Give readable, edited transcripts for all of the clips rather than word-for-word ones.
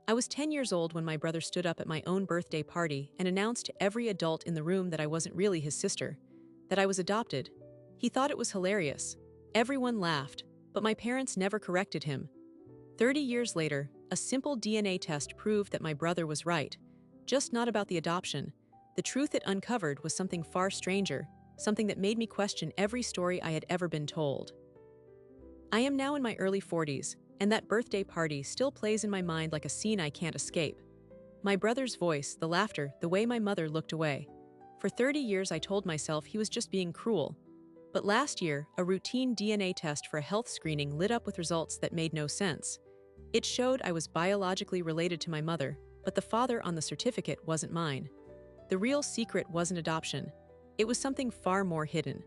I was 10 years old when my brother stood up at my own birthday party and announced to every adult in the room that I wasn't really his sister, that I was adopted. He thought it was hilarious. Everyone laughed, but my parents never corrected him. 30 years later, a simple DNA test proved that my brother was right, just not about the adoption. The truth it uncovered was something far stranger, something that made me question every story I had ever been told. I am now in my early 40s, and that birthday party still plays in my mind like a scene I can't escape. My brother's voice, the laughter, the way my mother looked away. For 30 years I told myself he was just being cruel. But last year, a routine DNA test for a health screening lit up with results that made no sense. It showed I was biologically related to my mother, but the father on the certificate wasn't mine. The real secret wasn't adoption. It was something far more hidden.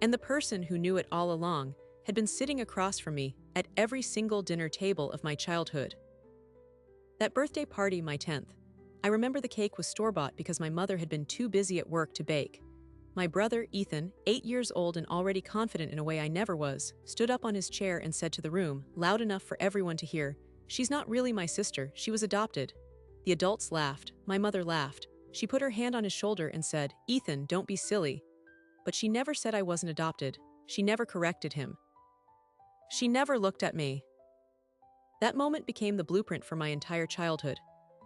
And the person who knew it all along had been sitting across from me at every single dinner table of my childhood. That birthday party, my 10th, I remember the cake was store-bought because my mother had been too busy at work to bake. My brother, Ethan, 8 years old and already confident in a way I never was, stood up on his chair and said to the room, loud enough for everyone to hear, "She's not really my sister, she was adopted." The adults laughed, my mother laughed. She put her hand on his shoulder and said, "Ethan, don't be silly." But she never said I wasn't adopted. She never corrected him. She never looked at me. That moment became the blueprint for my entire childhood.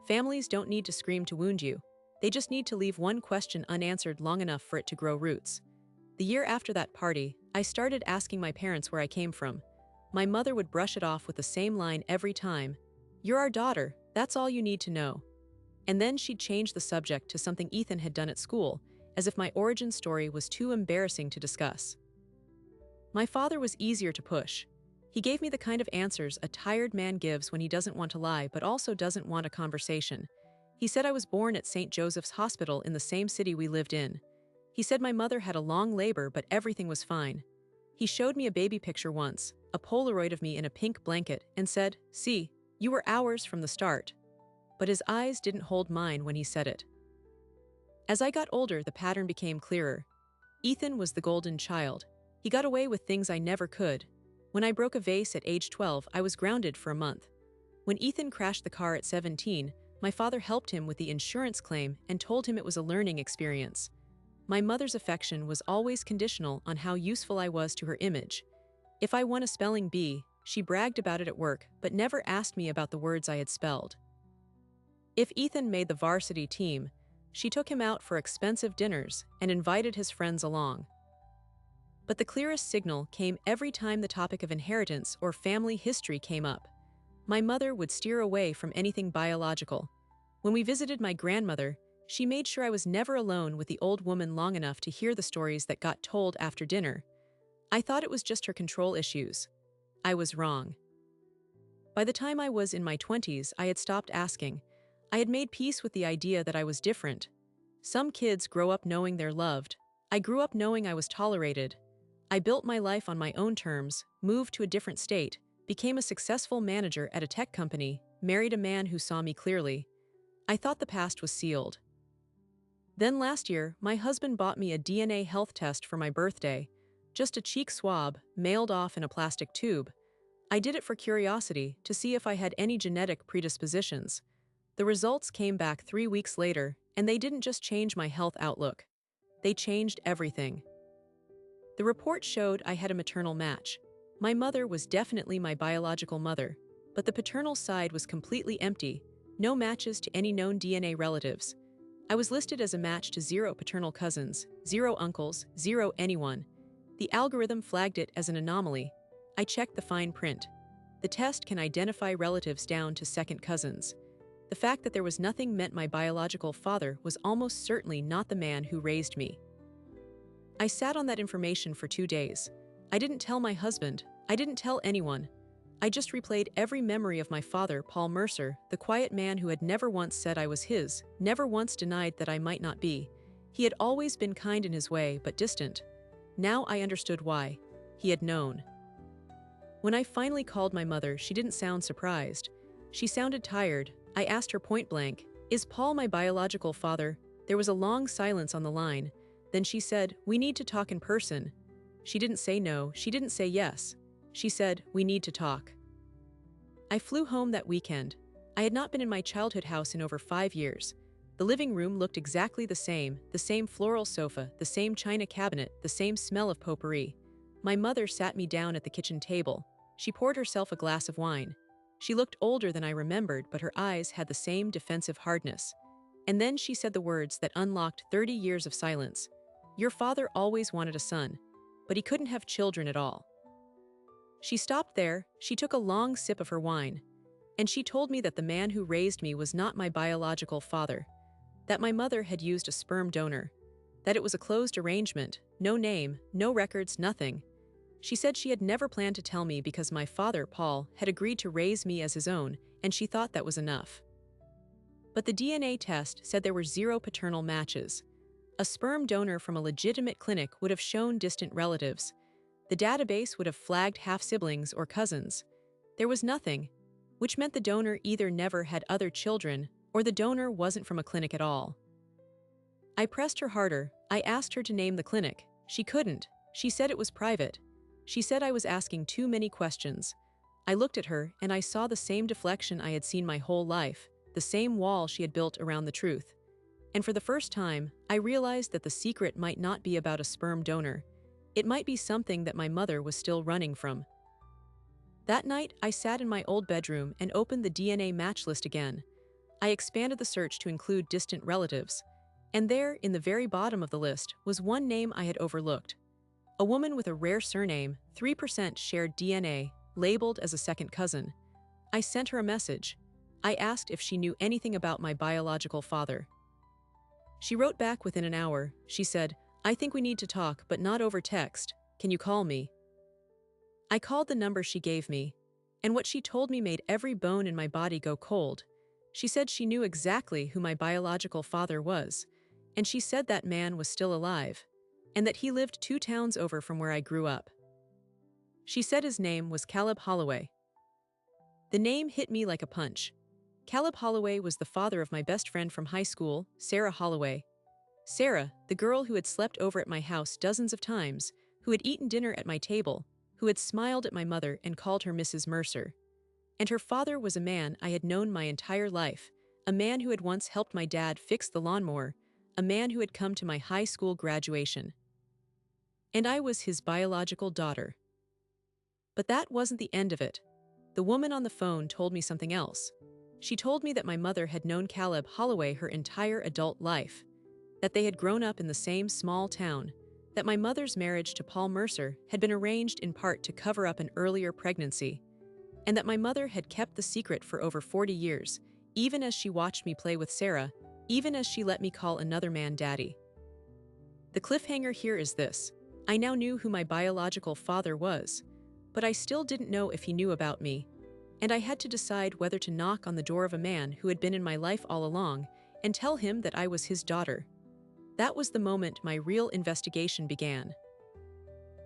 Families don't need to scream to wound you. They just need to leave one question unanswered long enough for it to grow roots. The year after that party, I started asking my parents where I came from. My mother would brush it off with the same line every time. "You're our daughter, that's all you need to know." And then she'd change the subject to something Ethan had done at school, as if my origin story was too embarrassing to discuss. My father was easier to push. He gave me the kind of answers a tired man gives when he doesn't want to lie but also doesn't want a conversation. He said I was born at St. Joseph's Hospital in the same city we lived in. He said my mother had a long labor but everything was fine. He showed me a baby picture once, a Polaroid of me in a pink blanket, and said, "See, you were ours from the start." But his eyes didn't hold mine when he said it. As I got older, the pattern became clearer. Ethan was the golden child. He got away with things I never could. When I broke a vase at age 12, I was grounded for a month. When Ethan crashed the car at 17, my father helped him with the insurance claim and told him it was a learning experience. My mother's affection was always conditional on how useful I was to her image. If I won a spelling bee, she bragged about it at work but never asked me about the words I had spelled. If Ethan made the varsity team, she took him out for expensive dinners and invited his friends along. But the clearest signal came every time the topic of inheritance or family history came up. My mother would steer away from anything biological. When we visited my grandmother, she made sure I was never alone with the old woman long enough to hear the stories that got told after dinner. I thought it was just her control issues. I was wrong. By the time I was in my 20s, I had stopped asking. I had made peace with the idea that I was different. Some kids grow up knowing they're loved. I grew up knowing I was tolerated. I built my life on my own terms, moved to a different state, became a successful manager at a tech company, married a man who saw me clearly. I thought the past was sealed. Then last year, my husband bought me a DNA health test for my birthday, just a cheek swab, mailed off in a plastic tube. I did it for curiosity, to see if I had any genetic predispositions. The results came back 3 weeks later, and they didn't just change my health outlook. They changed everything. The report showed I had a maternal match. My mother was definitely my biological mother, but the paternal side was completely empty, no matches to any known DNA relatives. I was listed as a match to 0 paternal cousins, 0 uncles, 0 anyone. The algorithm flagged it as an anomaly. I checked the fine print. The test can identify relatives down to second cousins. The fact that there was nothing meant my biological father was almost certainly not the man who raised me. I sat on that information for 2 days. I didn't tell my husband. I didn't tell anyone. I just replayed every memory of my father, Paul Mercer, the quiet man who had never once said I was his, never once denied that I might not be. He had always been kind in his way, but distant. Now I understood why. He had known. When I finally called my mother, she didn't sound surprised. She sounded tired. I asked her point blank, "Is Paul my biological father?" There was a long silence on the line. Then she said, "We need to talk in person." She didn't say no, she didn't say yes. She said, "We need to talk." I flew home that weekend. I had not been in my childhood house in over 5 years. The living room looked exactly the same floral sofa, the same china cabinet, the same smell of potpourri. My mother sat me down at the kitchen table. She poured herself a glass of wine. She looked older than I remembered, but her eyes had the same defensive hardness. And then she said the words that unlocked 30 years of silence. Your father always wanted a son, but he couldn't have children at all. She stopped there, she took a long sip of her wine, and she told me that the man who raised me was not my biological father, that my mother had used a sperm donor, that it was a closed arrangement, no name, no records, nothing. She said she had never planned to tell me because my father, Paul, had agreed to raise me as his own, and she thought that was enough. But the DNA test said there were 0 paternal matches. A sperm donor from a legitimate clinic would have shown distant relatives. The database would have flagged half-siblings or cousins. There was nothing, which meant the donor either never had other children or the donor wasn't from a clinic at all. I pressed her harder. I asked her to name the clinic. She couldn't. She said it was private. She said I was asking too many questions. I looked at her and I saw the same deflection I had seen my whole life, the same wall she had built around the truth. And for the first time, I realized that the secret might not be about a sperm donor. It might be something that my mother was still running from. That night, I sat in my old bedroom and opened the DNA match list again. I expanded the search to include distant relatives. And there, in the very bottom of the list, was one name I had overlooked. A woman with a rare surname, 3% shared DNA, labeled as a second cousin. I sent her a message. I asked if she knew anything about my biological father. She wrote back within an hour. She said, I think we need to talk, but not over text. Can you call me? I called the number she gave me, and what she told me made every bone in my body go cold. She said she knew exactly who my biological father was, and she said that man was still alive, and that he lived 2 towns over from where I grew up. She said his name was Caleb Holloway. The name hit me like a punch. Caleb Holloway was the father of my best friend from high school, Sarah Holloway. Sarah, the girl who had slept over at my house dozens of times, who had eaten dinner at my table, who had smiled at my mother and called her Mrs. Mercer. And her father was a man I had known my entire life, a man who had once helped my dad fix the lawnmower, a man who had come to my high school graduation. And I was his biological daughter. But that wasn't the end of it. The woman on the phone told me something else. She told me that my mother had known Caleb Holloway her entire adult life, that they had grown up in the same small town, that my mother's marriage to Paul Mercer had been arranged in part to cover up an earlier pregnancy, and that my mother had kept the secret for over 40 years, even as she watched me play with Sarah, even as she let me call another man daddy. The cliffhanger here is this. I now knew who my biological father was, but I still didn't know if he knew about me, and I had to decide whether to knock on the door of a man who had been in my life all along and tell him that I was his daughter. That was the moment my real investigation began.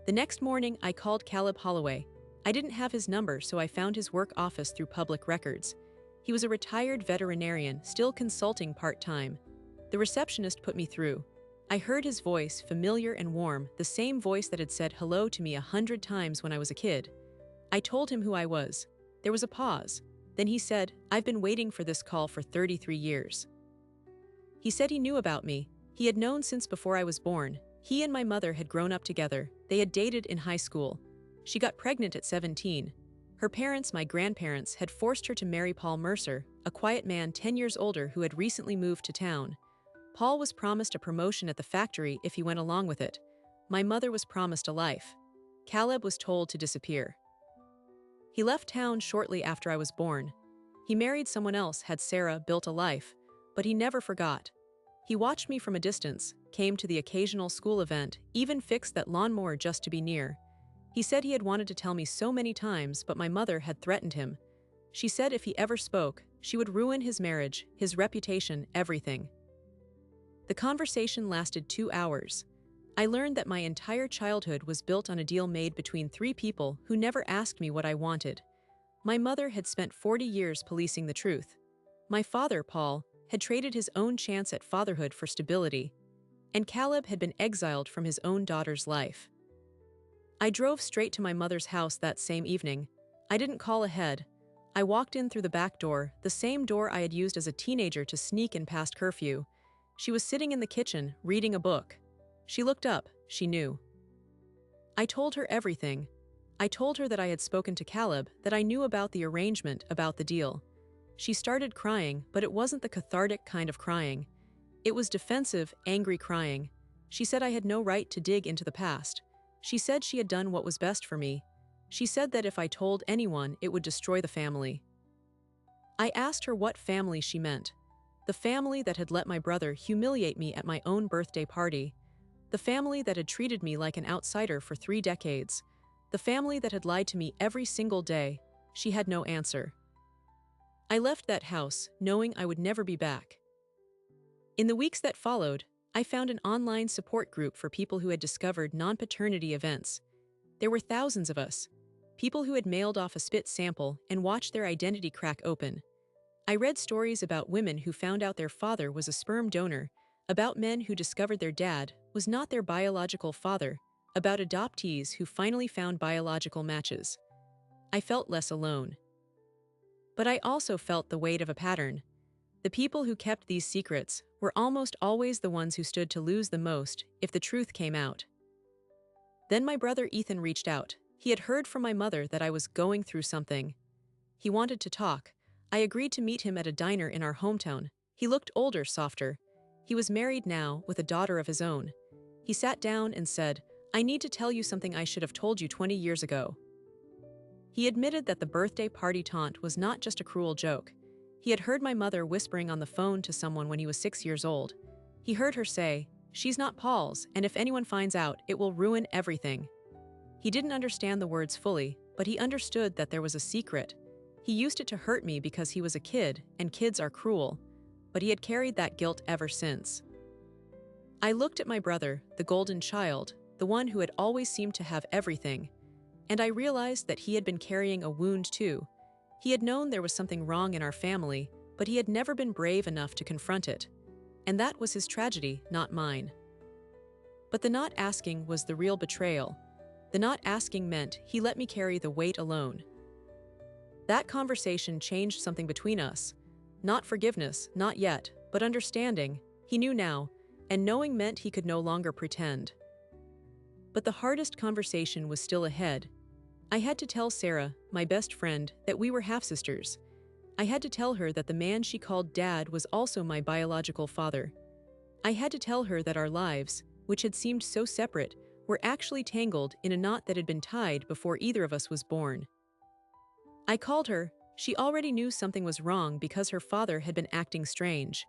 The next morning, I called Caleb Holloway. I didn't have his number, so I found his work office through public records. He was a retired veterinarian, still consulting part-time. The receptionist put me through. I heard his voice, familiar and warm, the same voice that had said hello to me 100 times when I was a kid. I told him who I was. There was a pause. Then he said, I've been waiting for this call for 33 years. He said he knew about me. He had known since before I was born. He and my mother had grown up together. They had dated in high school. She got pregnant at 17. Her parents, my grandparents, had forced her to marry Paul Mercer, a quiet man 10 years older who had recently moved to town. Paul was promised a promotion at the factory if he went along with it. My mother was promised a life. Caleb was told to disappear. He left town shortly after I was born. He married someone else, had Sarah, built a life, but he never forgot. He watched me from a distance, came to the occasional school event, even fixed that lawnmower just to be near. He said he had wanted to tell me so many times, but my mother had threatened him. She said if he ever spoke, she would ruin his marriage, his reputation, everything. The conversation lasted 2 hours. I learned that my entire childhood was built on a deal made between 3 people who never asked me what I wanted. My mother had spent 40 years policing the truth. My father, Paul, had traded his own chance at fatherhood for stability. And Caleb had been exiled from his own daughter's life. I drove straight to my mother's house that same evening. I didn't call ahead. I walked in through the back door, the same door I had used as a teenager to sneak in past curfew. She was sitting in the kitchen, reading a book. She looked up, she knew. I told her everything. I told her that I had spoken to Caleb, that I knew about the arrangement, about the deal. She started crying, but it wasn't the cathartic kind of crying. It was defensive, angry crying. She said I had no right to dig into the past. She said she had done what was best for me. She said that if I told anyone, it would destroy the family. I asked her what family she meant. The family that had let my brother humiliate me at my own birthday party. The family that had treated me like an outsider for 3 decades. The family that had lied to me every single day. She had no answer. I left that house, knowing I would never be back. In the weeks that followed, I found an online support group for people who had discovered non-paternity events. There were thousands of us. People who had mailed off a spit sample and watched their identity crack open. I read stories about women who found out their father was a sperm donor, about men who discovered their dad was not their biological father, about adoptees who finally found biological matches. I felt less alone. But I also felt the weight of a pattern. The people who kept these secrets were almost always the ones who stood to lose the most if the truth came out. Then my brother Ethan reached out. He had heard from my mother that I was going through something. He wanted to talk. I agreed to meet him at a diner in our hometown. He looked older, softer. He was married now, with a daughter of his own. He sat down and said, "I need to tell you something I should have told you 20 years ago." He admitted that the birthday party taunt was not just a cruel joke. He had heard my mother whispering on the phone to someone when he was 6 years old. He heard her say, "She's not Paul's, and if anyone finds out, it will ruin everything." He didn't understand the words fully, but he understood that there was a secret. He used it to hurt me because he was a kid, and kids are cruel, but he had carried that guilt ever since. I looked at my brother, the golden child, the one who had always seemed to have everything, and I realized that he had been carrying a wound too. He had known there was something wrong in our family, but he had never been brave enough to confront it. And that was his tragedy, not mine. But the not asking was the real betrayal. The not asking meant he let me carry the weight alone. That conversation changed something between us. Not forgiveness, not yet, but understanding. He knew now, and knowing meant he could no longer pretend. But the hardest conversation was still ahead. I had to tell Sarah, my best friend, that we were half-sisters. I had to tell her that the man she called Dad was also my biological father. I had to tell her that our lives, which had seemed so separate, were actually tangled in a knot that had been tied before either of us was born. I called her. She already knew something was wrong because her father had been acting strange.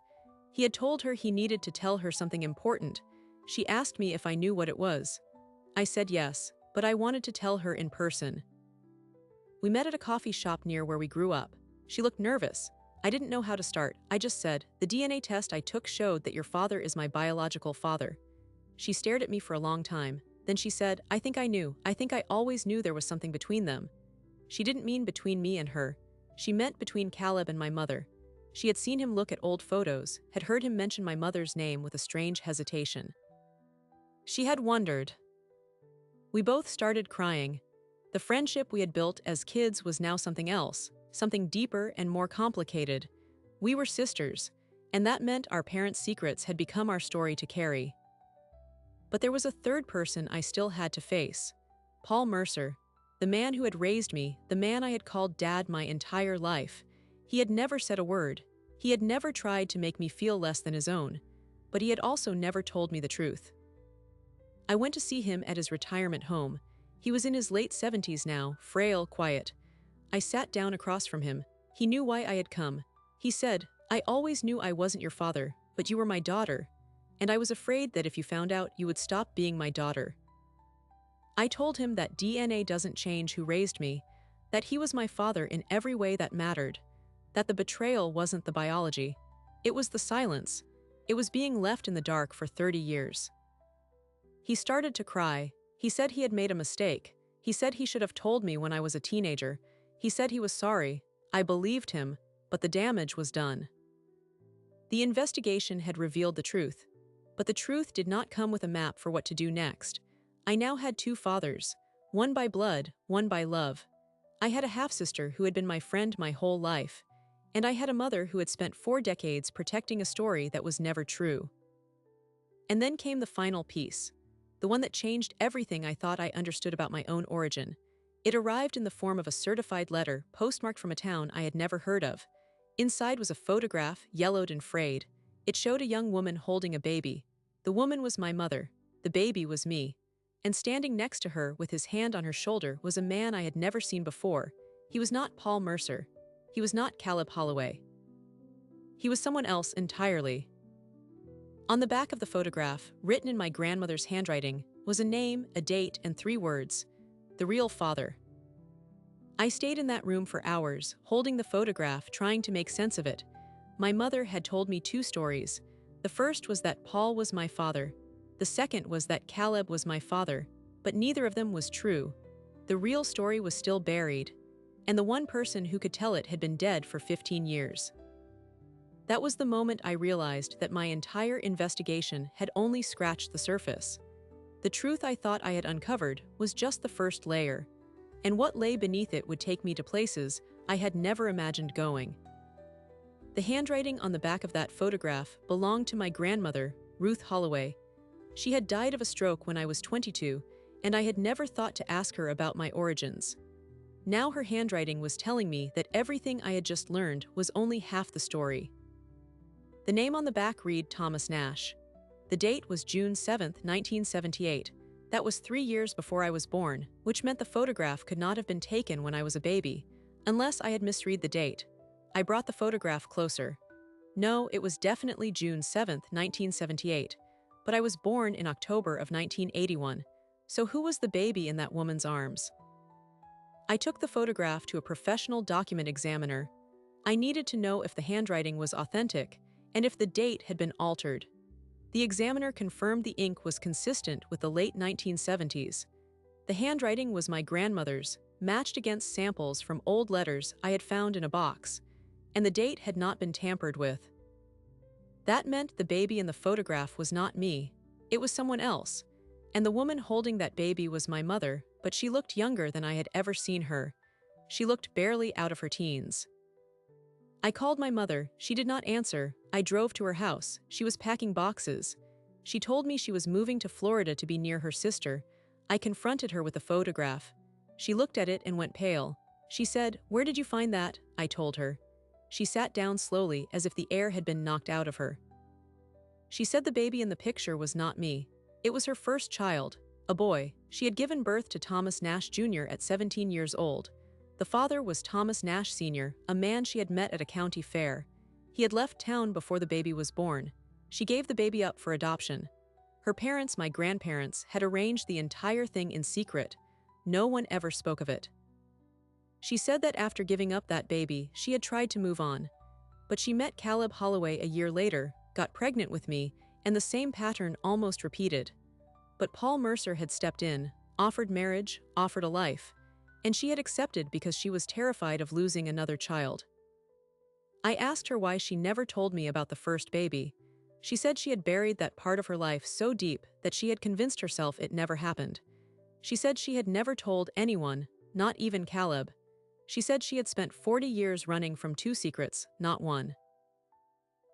He had told her he needed to tell her something important. She asked me if I knew what it was. I said yes, but I wanted to tell her in person. We met at a coffee shop near where we grew up. She looked nervous. I didn't know how to start. I just said, "The DNA test I took showed that your father is my biological father." She stared at me for a long time. Then she said, "I think I knew. I think I always knew there was something between them." She didn't mean between me and her. She meant between Caleb and my mother. She had seen him look at old photos, had heard him mention my mother's name with a strange hesitation. She had wondered. We both started crying. The friendship we had built as kids was now something else, something deeper and more complicated. We were sisters, and that meant our parents' secrets had become our story to carry. But there was a third person I still had to face. Paul Mercer, the man who had raised me, the man I had called Dad my entire life. He had never said a word. He had never tried to make me feel less than his own, but he had also never told me the truth. I went to see him at his retirement home. He was in his late 70s now, frail, quiet. I sat down across from him. He knew why I had come. He said, "I always knew I wasn't your father, but you were my daughter. And I was afraid that if you found out, you would stop being my daughter." I told him that DNA doesn't change who raised me, that he was my father in every way that mattered, that the betrayal wasn't the biology. It was the silence. It was being left in the dark for 30 years. He started to cry. He said he had made a mistake. He said he should have told me when I was a teenager. He said he was sorry. I believed him, but the damage was done. The investigation had revealed the truth, but the truth did not come with a map for what to do next. I now had two fathers, one by blood, one by love. I had a half-sister who had been my friend my whole life, and I had a mother who had spent 4 decades protecting a story that was never true. And then came the final piece, the one that changed everything I thought I understood about my own origin. It arrived in the form of a certified letter postmarked from a town I had never heard of. Inside was a photograph, yellowed and frayed. It showed a young woman holding a baby. The woman was my mother. The baby was me. And standing next to her with his hand on her shoulder was a man I had never seen before. He was not Paul Mercer. He was not Caleb Holloway. He was someone else entirely. On the back of the photograph, written in my grandmother's handwriting, was a name, a date, and 3 words: the real father. I stayed in that room for hours, holding the photograph, trying to make sense of it. My mother had told me 2 stories. The first was that Paul was my father. The second was that Caleb was my father, but neither of them was true. The real story was still buried, and the one person who could tell it had been dead for 15 years. That was the moment I realized that my entire investigation had only scratched the surface. The truth I thought I had uncovered was just the first layer, and what lay beneath it would take me to places I had never imagined going. The handwriting on the back of that photograph belonged to my grandmother, Ruth Holloway. She had died of a stroke when I was 22, and I had never thought to ask her about my origins. Now her handwriting was telling me that everything I had just learned was only half the story. The name on the back read Thomas Nash. The date was June 7, 1978. That was 3 years before I was born, which meant the photograph could not have been taken when I was a baby, unless I had misread the date. I brought the photograph closer. No, it was definitely June 7, 1978, but I was born in October of 1981, so who was the baby in that woman's arms? I took the photograph to a professional document examiner. I needed to know if the handwriting was authentic and if the date had been altered. The examiner confirmed the ink was consistent with the late 1970s. The handwriting was my grandmother's, matched against samples from old letters I had found in a box, and the date had not been tampered with. That meant the baby in the photograph was not me. It was someone else, and the woman holding that baby was my mother, but she looked younger than I had ever seen her. She looked barely out of her teens. I called my mother. She did not answer. I drove to her house. She was packing boxes. She told me she was moving to Florida to be near her sister. I confronted her with the photograph. She looked at it and went pale. She said, "Where did you find that?" I told her. She sat down slowly, as if the air had been knocked out of her. She said the baby in the picture was not me. It was her first child, a boy. She had given birth to Thomas Nash Jr. at 17 years old. The father was Thomas Nash Sr., a man she had met at a county fair. He had left town before the baby was born. She gave the baby up for adoption. Her parents, my grandparents, had arranged the entire thing in secret. No one ever spoke of it. She said that after giving up that baby, she had tried to move on. But she met Caleb Holloway a year later, got pregnant with me, and the same pattern almost repeated. But Paul Mercer had stepped in, offered marriage, offered a life, and she had accepted because she was terrified of losing another child. I asked her why she never told me about the first baby. She said she had buried that part of her life so deep that she had convinced herself it never happened. She said she had never told anyone, not even Caleb. She said she had spent 40 years running from 2 secrets, not one.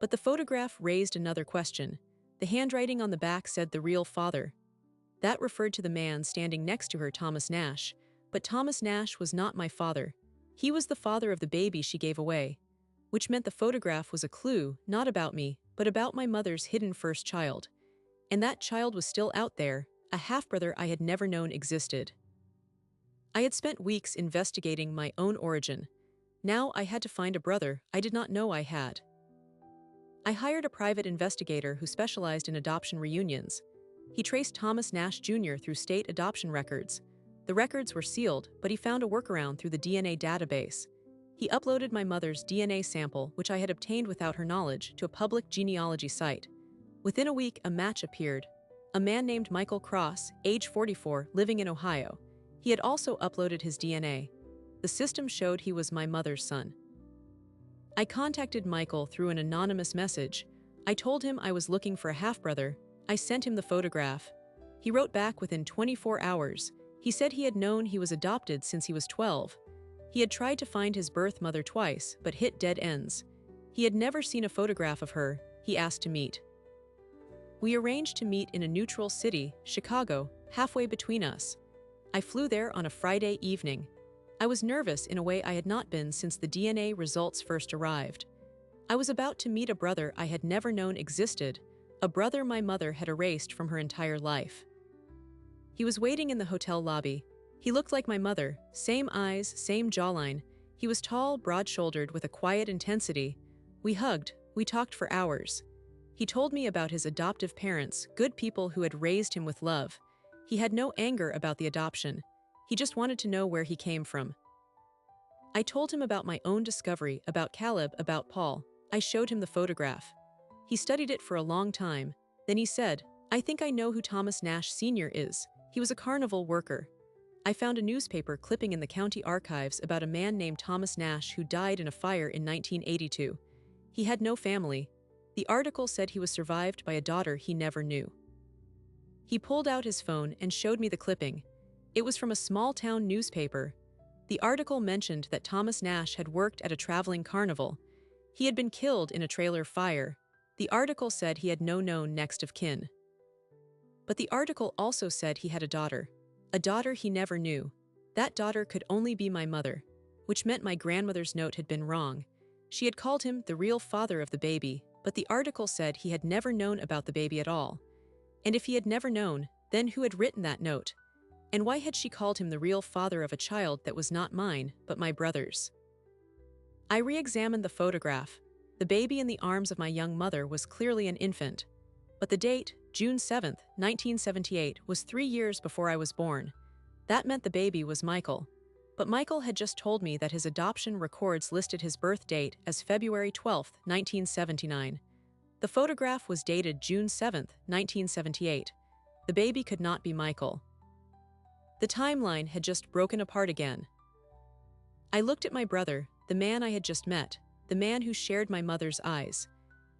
But the photograph raised another question. The handwriting on the back said the real father. That referred to the man standing next to her, Thomas Nash. But Thomas Nash was not my father. He was the father of the baby she gave away, which meant the photograph was a clue, not about me, but about my mother's hidden first child. And that child was still out there, a half-brother I had never known existed. I had spent weeks investigating my own origin. Now I had to find a brother I did not know I had. I hired a private investigator who specialized in adoption reunions. He traced Thomas Nash Jr. through state adoption records. The records were sealed, but he found a workaround through the DNA database. He uploaded my mother's DNA sample, which I had obtained without her knowledge, to a public genealogy site. Within a week, a match appeared. A man named Michael Cross, age 44, living in Ohio. He had also uploaded his DNA. The system showed he was my mother's son. I contacted Michael through an anonymous message. I told him I was looking for a half-brother. I sent him the photograph. He wrote back within 24 hours. He said he had known he was adopted since he was 12. He had tried to find his birth mother twice, but hit dead ends. He had never seen a photograph of her. He asked to meet. We arranged to meet in a neutral city, Chicago, halfway between us. I flew there on a Friday evening. I was nervous in a way I had not been since the DNA results first arrived. I was about to meet a brother I had never known existed, a brother my mother had erased from her entire life. He was waiting in the hotel lobby. He looked like my mother, same eyes, same jawline. He was tall, broad-shouldered, with a quiet intensity. We hugged, we talked for hours. He told me about his adoptive parents, good people who had raised him with love. He had no anger about the adoption. He just wanted to know where he came from. I told him about my own discovery, about Caleb, about Paul. I showed him the photograph. He studied it for a long time. Then he said, "I think I know who Thomas Nash Sr. is. He was a carnival worker." I found a newspaper clipping in the county archives about a man named Thomas Nash who died in a fire in 1982. He had no family. The article said he was survived by a daughter he never knew. He pulled out his phone and showed me the clipping. It was from a small-town newspaper. The article mentioned that Thomas Nash had worked at a traveling carnival. He had been killed in a trailer fire. The article said he had no known next of kin. But the article also said he had a daughter he never knew. That daughter could only be my mother, which meant my grandmother's note had been wrong. She had called him the real father of the baby, but the article said he had never known about the baby at all. And if he had never known, then who had written that note? And why had she called him the real father of a child that was not mine, but my brother's? I re-examined the photograph. The baby in the arms of my young mother was clearly an infant. But the date, June 7, 1978, was 3 years before I was born. That meant the baby was Michael. But Michael had just told me that his adoption records listed his birth date as February 12, 1979. The photograph was dated June 7, 1978. The baby could not be Michael. The timeline had just broken apart again. I looked at my brother, the man I had just met, the man who shared my mother's eyes,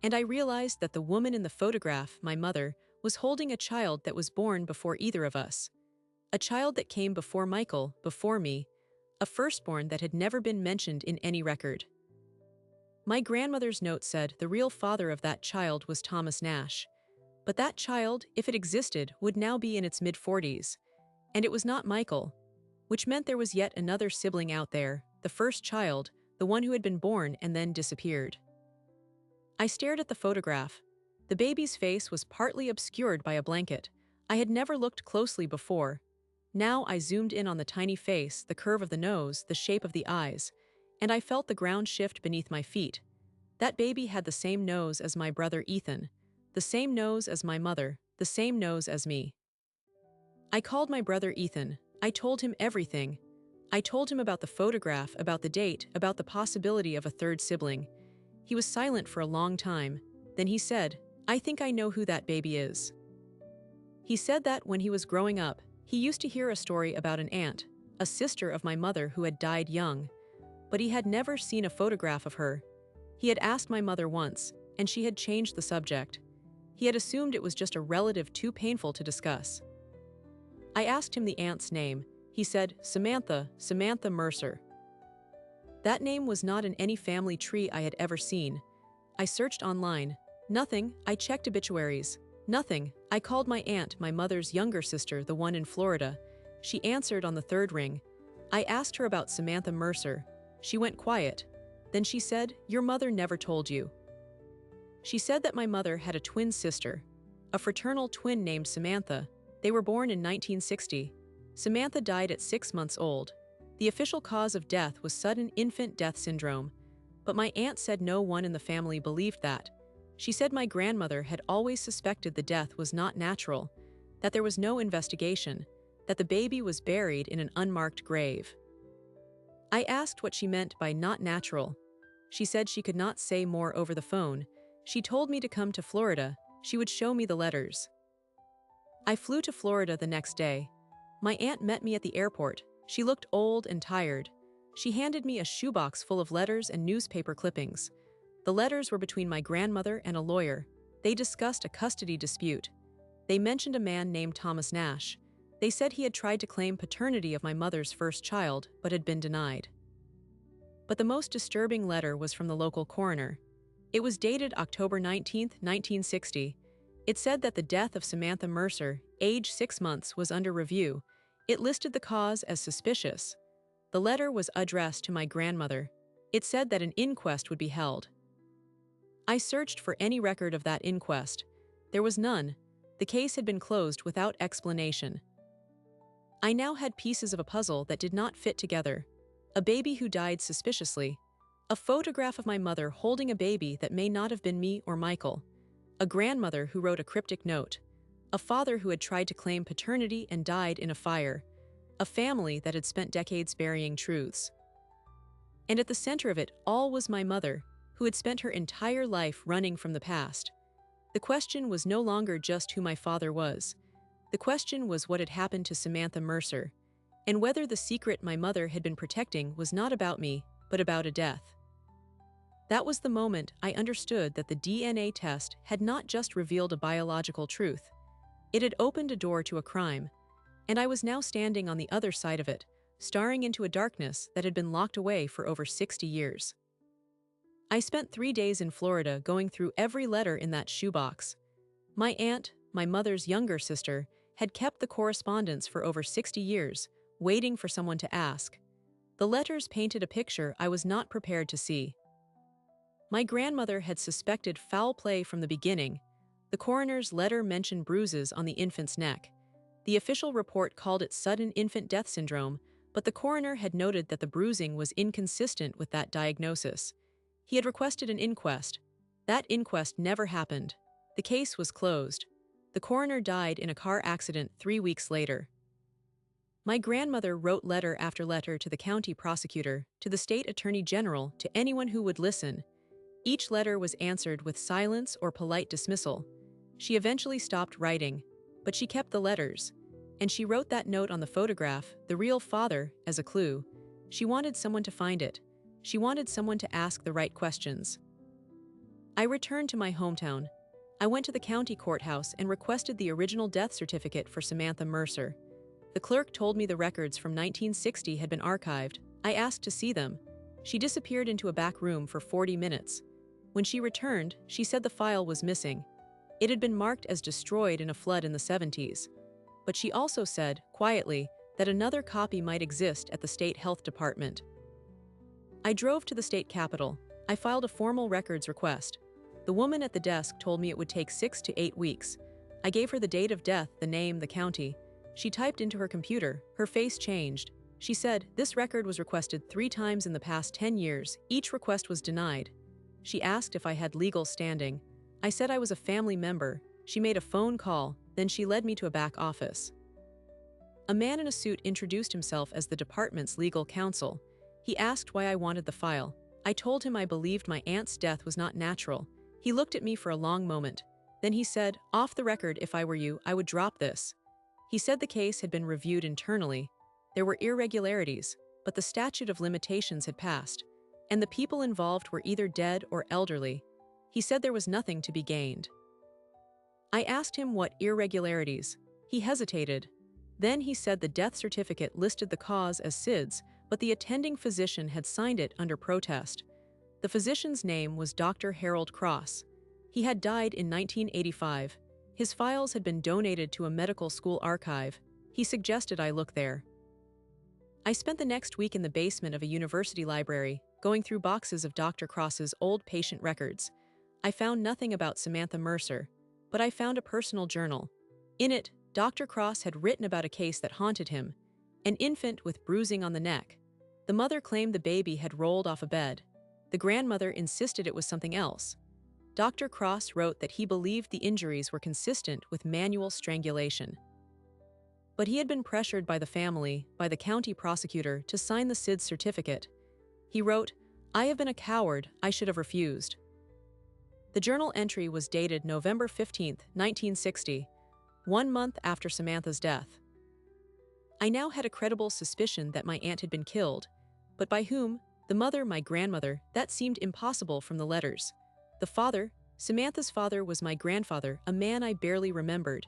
and I realized that the woman in the photograph, my mother, was holding a child that was born before either of us. A child that came before Michael, before me, a firstborn that had never been mentioned in any record. My grandmother's note said the real father of that child was Thomas Nash. But that child, if it existed, would now be in its mid-40s. And it was not Michael, which meant there was yet another sibling out there, the first child, the one who had been born and then disappeared. I stared at the photograph. The baby's face was partly obscured by a blanket. I had never looked closely before. Now I zoomed in on the tiny face, the curve of the nose, the shape of the eyes, and I felt the ground shift beneath my feet. That baby had the same nose as my brother Ethan, the same nose as my mother, the same nose as me. I called my brother Ethan. I told him everything. I told him about the photograph, about the date, about the possibility of a third sibling. He was silent for a long time. Then he said, "I think I know who that baby is." He said that when he was growing up, he used to hear a story about an aunt, a sister of my mother who had died young, but he had never seen a photograph of her. He had asked my mother once, and she had changed the subject. He had assumed it was just a relative too painful to discuss. I asked him the aunt's name. He said, Samantha Mercer. That name was not in any family tree I had ever seen. I searched online. Nothing. I checked obituaries. Nothing. I called my aunt, my mother's younger sister, the one in Florida. She answered on the third ring. I asked her about Samantha Mercer. She went quiet. Then she said, "Your mother never told you." She said that my mother had a twin sister, a fraternal twin named Samantha. They were born in 1960. Samantha died at 6 months old. The official cause of death was sudden infant death syndrome, but my aunt said no one in the family believed that. She said my grandmother had always suspected the death was not natural, that there was no investigation, that the baby was buried in an unmarked grave. I asked what she meant by not natural. She said she could not say more over the phone. She told me to come to Florida. She would show me the letters. I flew to Florida the next day. My aunt met me at the airport. She looked old and tired. She handed me a shoebox full of letters and newspaper clippings. The letters were between my grandmother and a lawyer. They discussed a custody dispute. They mentioned a man named Thomas Nash. They said he had tried to claim paternity of my mother's first child, but had been denied. But the most disturbing letter was from the local coroner. It was dated October 19, 1960. It said that the death of Samantha Mercer, age 6 months, was under review. It listed the cause as suspicious. The letter was addressed to my grandmother. It said that an inquest would be held. I searched for any record of that inquest. There was none. The case had been closed without explanation. I now had pieces of a puzzle that did not fit together. A baby who died suspiciously. A photograph of my mother holding a baby that may not have been me or Michael. A grandmother who wrote a cryptic note. A father who had tried to claim paternity and died in a fire. A family that had spent decades burying truths. And at the center of it all was my mother, who had spent her entire life running from the past. The question was no longer just who my father was. The question was what had happened to Samantha Mercer, and whether the secret my mother had been protecting was not about me, but about a death. That was the moment I understood that the DNA test had not just revealed a biological truth. It had opened a door to a crime, and I was now standing on the other side of it, staring into a darkness that had been locked away for over 60 years. I spent 3 days in Florida going through every letter in that shoebox. My aunt, my mother's younger sister, had kept the correspondence for over 60 years, waiting for someone to ask. The letters painted a picture I was not prepared to see. My grandmother had suspected foul play from the beginning. The coroner's letter mentioned bruises on the infant's neck. The official report called it sudden infant death syndrome, but the coroner had noted that the bruising was inconsistent with that diagnosis. He had requested an inquest. That inquest never happened. The case was closed. The coroner died in a car accident 3 weeks later. My grandmother wrote letter after letter to the county prosecutor, to the state attorney general, to anyone who would listen. Each letter was answered with silence or polite dismissal. She eventually stopped writing, but she kept the letters. And she wrote that note on the photograph, the real father, as a clue. She wanted someone to find it. She wanted someone to ask the right questions. I returned to my hometown. I went to the county courthouse and requested the original death certificate for Samantha Mercer. The clerk told me the records from 1960 had been archived. I asked to see them. She disappeared into a back room for 40 minutes. When she returned, she said the file was missing. It had been marked as destroyed in a flood in the 70s. But she also said, quietly, that another copy might exist at the state health department. I drove to the state capitol. I filed a formal records request. The woman at the desk told me it would take 6 to 8 weeks. I gave her the date of death, the name, the county. She typed into her computer. Her face changed. She said, "This record was requested 3 times in the past 10 years. Each request was denied." She asked if I had legal standing. I said I was a family member. She made a phone call, then she led me to a back office. A man in a suit introduced himself as the department's legal counsel. He asked why I wanted the file. I told him I believed my aunt's death was not natural. He looked at me for a long moment. Then he said, "Off the record, if I were you, I would drop this." He said the case had been reviewed internally. There were irregularities, but the statute of limitations had passed, and the people involved were either dead or elderly. He said there was nothing to be gained. I asked him what irregularities. He hesitated. Then he said the death certificate listed the cause as SIDS, but the attending physician had signed it under protest. The physician's name was Dr. Harold Cross. He had died in 1985. His files had been donated to a medical school archive. He suggested I look there. I spent the next week in the basement of a university library, going through boxes of Dr. Cross's old patient records. I found nothing about Samantha Mercer, but I found a personal journal. In it, Dr. Cross had written about a case that haunted him, an infant with bruising on the neck. The mother claimed the baby had rolled off a bed. The grandmother insisted it was something else. Dr. Cross wrote that he believed the injuries were consistent with manual strangulation. But he had been pressured by the family, by the county prosecutor, to sign the SIDS certificate. He wrote, "I have been a coward, I should have refused." The journal entry was dated November 15, 1960, 1 month after Samantha's death. I now had a credible suspicion that my aunt had been killed, but by whom? The mother, my grandmother, that seemed impossible from the letters. The father, Samantha's father, was my grandfather, a man I barely remembered.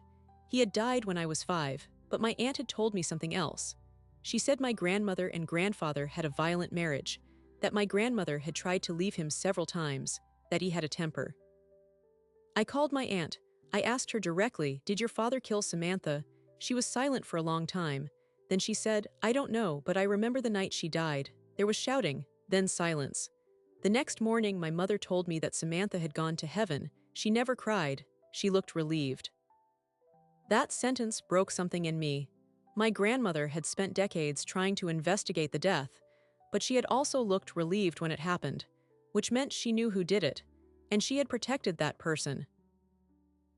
He had died when I was 5, but my aunt had told me something else. She said my grandmother and grandfather had a violent marriage. that my grandmother had tried to leave him several times, that he had a temper. I called my aunt. I asked her directly, "Did your father kill Samantha?" She was silent for a long time. Then she said, "I don't know, but I remember the night she died. There was shouting, then silence." The next morning, my mother told me that Samantha had gone to heaven. She never cried. She looked relieved. That sentence broke something in me. My grandmother had spent decades trying to investigate the death, but she had also looked relieved when it happened, which meant she knew who did it, and she had protected that person.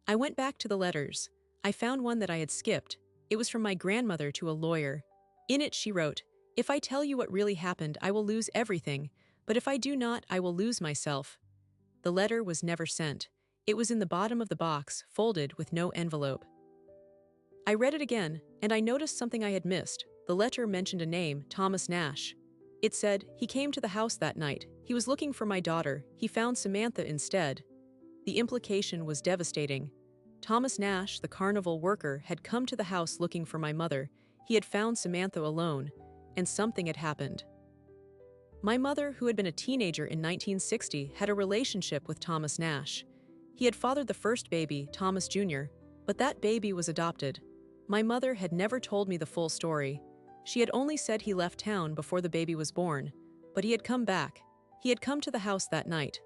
I went back to the letters. I found one that I had skipped. It was from my grandmother to a lawyer. In it she wrote, "If I tell you what really happened, I will lose everything, but if I do not, I will lose myself." The letter was never sent. It was in the bottom of the box, folded with no envelope. I read it again, and I noticed something I had missed. The letter mentioned a name, Thomas Nash. It said, "He came to the house that night. He was looking for my daughter. He found Samantha instead." The implication was devastating. Thomas Nash, the carnival worker, had come to the house looking for my mother. He had found Samantha alone, and something had happened. My mother, who had been a teenager in 1960, had a relationship with Thomas Nash. He had fathered the first baby, Thomas Jr., but that baby was adopted. My mother had never told me the full story. She had only said he left town before the baby was born, but he had come back. He had come to the house that night,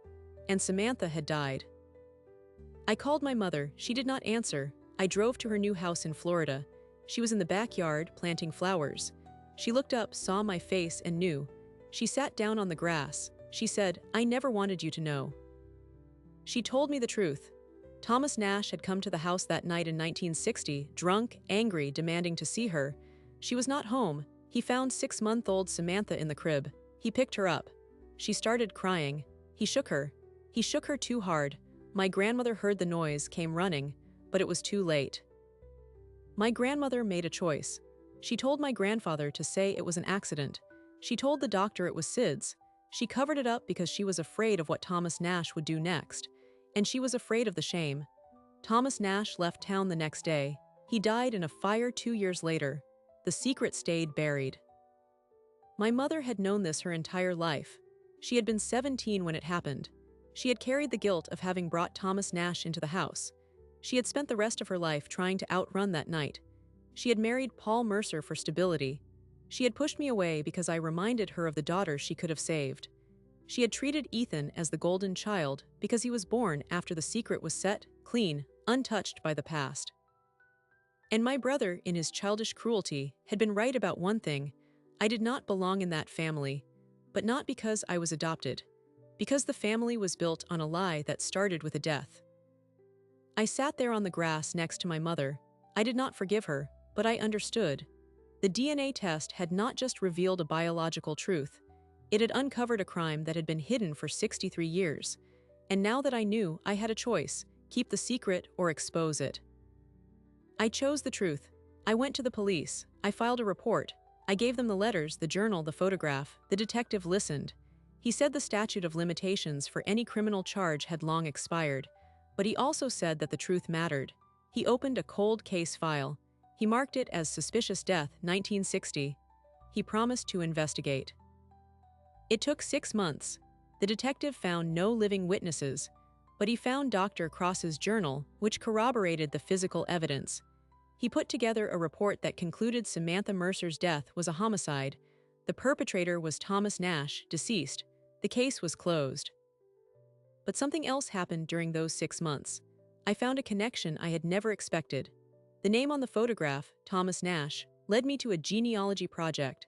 and Samantha had died. I called my mother. She did not answer. I drove to her new house in Florida. She was in the backyard planting flowers. She looked up, saw my face, and knew. She sat down on the grass. She said, "I never wanted you to know." She told me the truth. Thomas Nash had come to the house that night in 1960, drunk, angry, demanding to see her. She was not home. He found 6-month-old Samantha in the crib. He picked her up. She started crying. He shook her. He shook her too hard. My grandmother heard the noise, came running, but it was too late. My grandmother made a choice. She told my grandfather to say it was an accident. She told the doctor it was SIDS. She covered it up because she was afraid of what Thomas Nash would do next, and she was afraid of the shame. Thomas Nash left town the next day. He died in a fire 2 years later. The secret stayed buried. My mother had known this her entire life. She had been 17 when it happened. She had carried the guilt of having brought Thomas Nash into the house. She had spent the rest of her life trying to outrun that night. She had married Paul Mercer for stability. She had pushed me away because I reminded her of the daughter she could have saved. She had treated Ethan as the golden child because he was born after the secret was set, clean, untouched by the past. And my brother, in his childish cruelty, had been right about one thing. I did not belong in that family, but not because I was adopted. Because the family was built on a lie that started with a death. I sat there on the grass next to my mother. I did not forgive her, but I understood. The DNA test had not just revealed a biological truth, it had uncovered a crime that had been hidden for 63 years. And now that I knew, I had a choice: keep the secret or expose it. I chose the truth. I went to the police. I filed a report. I gave them the letters, the journal, the photograph. The detective listened. He said the statute of limitations for any criminal charge had long expired, but he also said that the truth mattered. He opened a cold case file. He marked it as Suspicious Death, 1960. He promised to investigate. It took 6 months. The detective found no living witnesses, but he found Dr. Cross's journal, which corroborated the physical evidence. He put together a report that concluded Samantha Mercer's death was a homicide. The perpetrator was Thomas Nash, deceased. The case was closed. But something else happened during those 6 months. I found a connection I had never expected. The name on the photograph, Thomas Nash, led me to a genealogy project.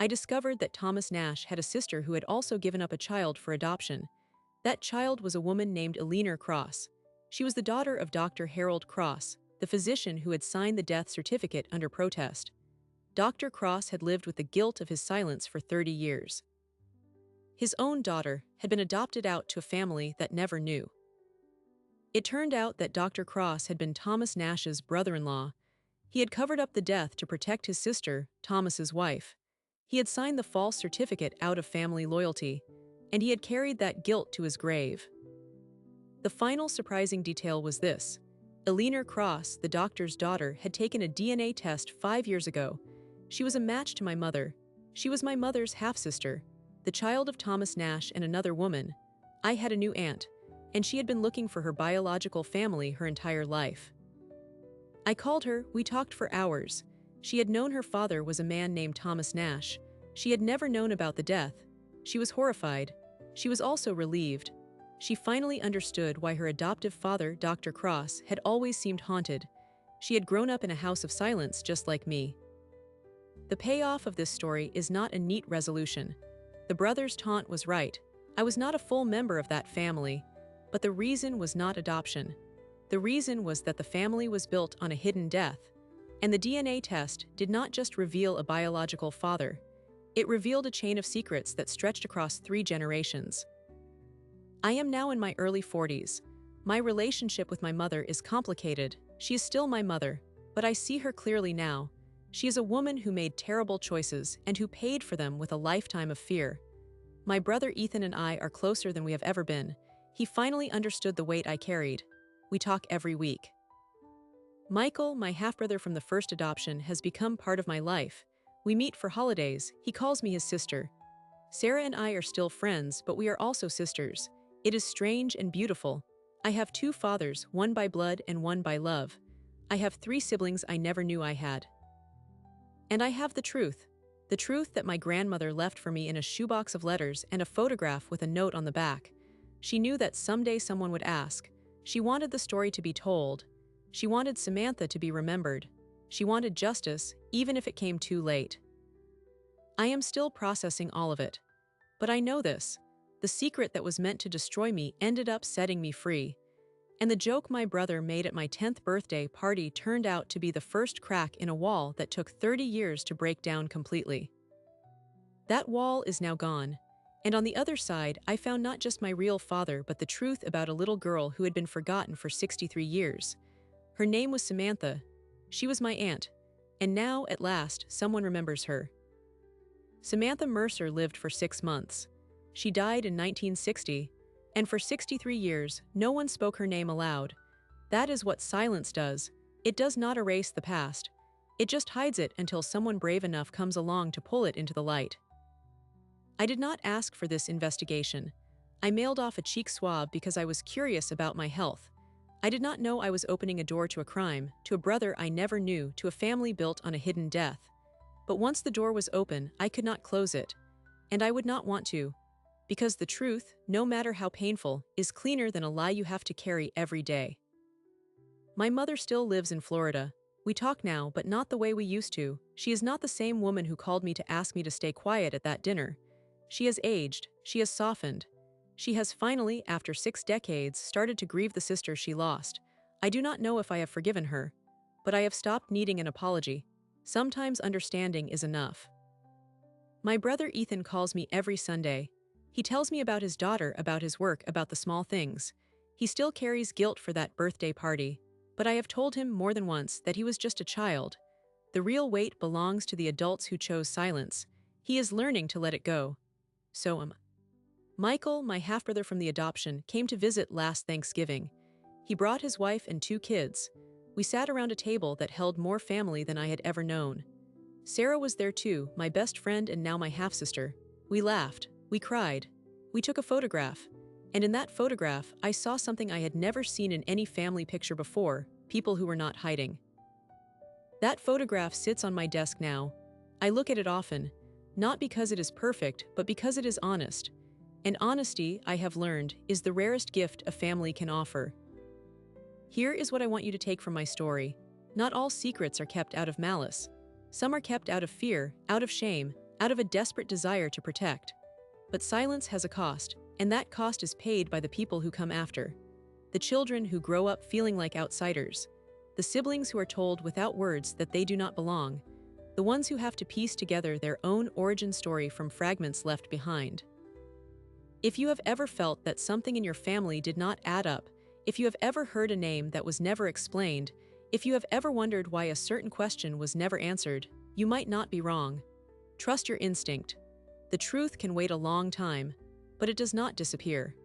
I discovered that Thomas Nash had a sister who had also given up a child for adoption. That child was a woman named Eleanor Cross. She was the daughter of Dr. Harold Cross, the physician who had signed the death certificate under protest. Dr. Cross had lived with the guilt of his silence for 30 years. His own daughter had been adopted out to a family that never knew. It turned out that Dr. Cross had been Thomas Nash's brother-in-law. He had covered up the death to protect his sister, Thomas's wife. He had signed the false certificate out of family loyalty, and he had carried that guilt to his grave. The final surprising detail was this. Eleanor Cross, the doctor's daughter, had taken a DNA test 5 years ago. She was a match to my mother. She was my mother's half-sister. the child of Thomas Nash and another woman, I had a new aunt, and she had been looking for her biological family her entire life. I called her, we talked for hours. She had known her father was a man named Thomas Nash. She had never known about the death. She was horrified. She was also relieved. She finally understood why her adoptive father, Dr. Cross, had always seemed haunted. She had grown up in a house of silence just like me. The payoff of this story is not a neat resolution. The brother's taunt was right. I was not a full member of that family, but the reason was not adoption. The reason was that the family was built on a hidden death, and the DNA test did not just reveal a biological father. It revealed a chain of secrets that stretched across 3 generations. I am now in my early 40s. My relationship with my mother is complicated. She is still my mother, but I see her clearly now. She is a woman who made terrible choices and who paid for them with a lifetime of fear. My brother Ethan and I are closer than we have ever been. He finally understood the weight I carried. We talk every week. Michael, my half-brother from the first adoption, has become part of my life. We meet for holidays. He calls me his sister. Sarah and I are still friends, but we are also sisters. It is strange and beautiful. I have 2 fathers, one by blood and one by love. I have 3 siblings I never knew I had. And I have the truth that my grandmother left for me in a shoebox of letters and a photograph with a note on the back. She knew that someday someone would ask. She wanted the story to be told. She wanted Samantha to be remembered. She wanted justice, even if it came too late. I am still processing all of it. But I know this. The secret that was meant to destroy me ended up setting me free. And the joke my brother made at my 10th birthday party turned out to be the first crack in a wall that took 30 years to break down completely. That wall is now gone. And on the other side, I found not just my real father, but the truth about a little girl who had been forgotten for 63 years. Her name was Samantha. She was my aunt. And now, at last, someone remembers her. Samantha Mercer lived for 6 months. She died in 1960, and for 63 years, no one spoke her name aloud. That is what silence does. It does not erase the past. It just hides it until someone brave enough comes along to pull it into the light. I did not ask for this investigation. I mailed off a cheek swab because I was curious about my health. I did not know I was opening a door to a crime, to a brother I never knew, to a family built on a hidden death. But once the door was open, I could not close it. And I would not want to. Because the truth, no matter how painful, is cleaner than a lie you have to carry every day. My mother still lives in Florida. We talk now, but not the way we used to. She is not the same woman who called me to ask me to stay quiet at that dinner. She has aged. She has softened. She has finally, after 6 decades, started to grieve the sister she lost. I do not know if I have forgiven her, but I have stopped needing an apology. Sometimes understanding is enough. My brother Ethan calls me every Sunday. He tells me about his daughter, about his work, about the small things. He still carries guilt for that birthday party, but I have told him more than once that he was just a child. The real weight belongs to the adults who chose silence. He is learning to let it go. So am I. Michael, my half-brother from the adoption, came to visit last Thanksgiving. He brought his wife and 2 kids. We sat around a table that held more family than I had ever known. Sarah was there too, my best friend and now my half-sister. We laughed. We cried. We took a photograph. And in that photograph, I saw something I had never seen in any family picture before, people who were not hiding. That photograph sits on my desk now. I look at it often, not because it is perfect, but because it is honest. And honesty, I have learned, is the rarest gift a family can offer. Here is what I want you to take from my story. Not all secrets are kept out of malice. Some are kept out of fear, out of shame, out of a desperate desire to protect. But silence has a cost, and that cost is paid by the people who come after. The children who grow up feeling like outsiders. The siblings who are told without words that they do not belong. The ones who have to piece together their own origin story from fragments left behind. If you have ever felt that something in your family did not add up, if you have ever heard a name that was never explained, if you have ever wondered why a certain question was never answered, you might not be wrong. Trust your instinct. The truth can wait a long time, but it does not disappear.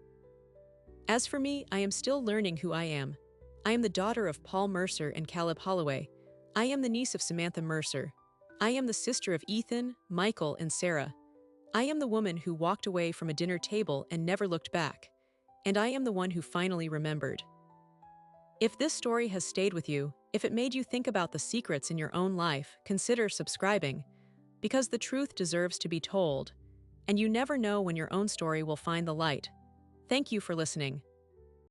As for me, I am still learning who I am. I am the daughter of Paul Mercer and Caleb Holloway. I am the niece of Samantha Mercer. I am the sister of Ethan, Michael, and Sarah. I am the woman who walked away from a dinner table and never looked back. And I am the one who finally remembered. If this story has stayed with you, if it made you think about the secrets in your own life, consider subscribing, because the truth deserves to be told, and you never know when your own story will find the light. Thank you for listening.